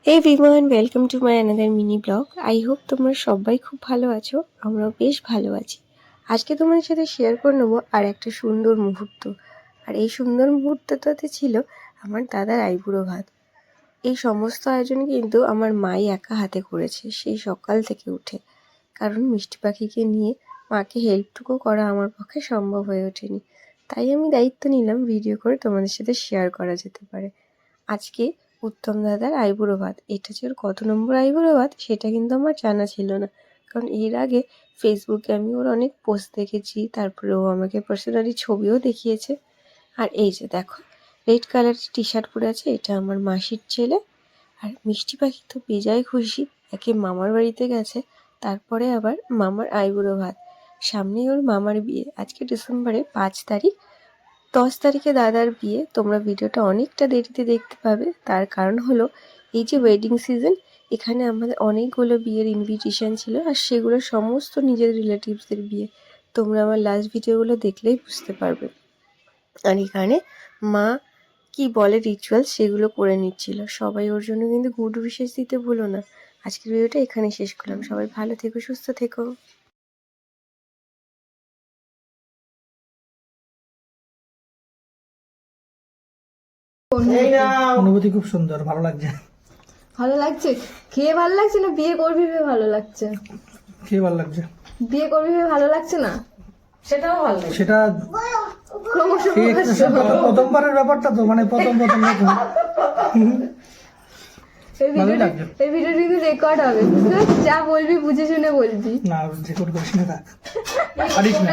Everyone, welcome to my another mini blog. I hope তোমরা সবাই খুব ভালো আছো। আমরাও বেশ ভালো আছি। আজকে তোমাদের সাথে শেয়ার করে নেবো আর একটা সুন্দর মুহূর্ত। আর এই সুন্দর মুহূর্তটাতে ছিল আমার দাদার আইবুড়ো ভাত। এই সমস্ত আয়োজন কিন্তু আমার মাই একা হাতে করেছে সেই সকাল থেকে উঠে। কারণ মিষ্টি পাখিকে নিয়ে মাকে হেল্পটুকু করা আমার পক্ষে সম্ভব হয়ে ওঠেনি। তাই আমি দায়িত্ব নিলাম ভিডিও করে তোমাদের সাথে শেয়ার করা যেতে পারে। আজকে উত্তম দাদার আইবুড়ো ভাত। এটা যে ওর কত নম্বর আইবুড়ো ভাত সেটা কিন্তু আমার জানা ছিল না। কারণ এর আগে ফেসবুকে আমি ওর অনেক পোস্ট দেখেছি, তারপরে ও আমাকে পার্সোনালি ছবিও দেখিয়েছে। আর এই যে দেখো, রেড কালারের টি শার্ট পরে আছে, এটা আমার মাসির ছেলে। আর মিষ্টি পাখি তো বেজায় খুশি, একে মামার বাড়িতে গেছে, তারপরে আবার মামার আইবুড়ো ভাত। সামনেই ওর মামার বিয়ে, আজকে ডিসেম্বরে 5 তারিখ। 10 তারিখে দাদার বিয়ে। তোমরা ভিডিওটা অনেকটা দেরিতে দেখতে পাবে, তার কারণ হলো এই যে ওয়েডিং সিজন, এখানে আমাদের অনেকগুলো বিয়ের ইনভিটেশন ছিল আর সেগুলো সমস্ত নিজের রিলেটিভসদের বিয়ে। তোমরা আমার লাস্ট ভিডিওগুলো দেখলেই বুঝতে পারবে। আর এখানে মা কি বলে রিচুয়াল সেগুলো করে নিচ্ছিল। সবাই ওর জন্য কিন্তু গুড উইশেস দিতে ভুলো না। আজকের ভিডিওটা এখানে শেষ করলাম। সবাই ভালো থেকো, সুস্থ থেকো। অনুভূতি খুব সুন্দর, ভালো লাগছে। ভালো লাগছে? খেয়ে ভালো লাগছে না বিয়ে করবি ভেবে ভালো লাগছে? খেয়ে ভালো লাগছে। বিয়ে করবি ভেবে ভালো লাগছে না? সেটাও ভালো লাগে। সেটা ক্রমশ ঠিক, প্রথমবারের ব্যাপারটা তো, মানে প্রথম রকম। ভালোই লাগছে। এই ভিডিওটা কিন্তু রেকর্ড হবে, বুঝতে পারছিস? যা বলবি বুঝে শুনে বলবি। না, রেকর্ড করিস না, থাক, পারিস না।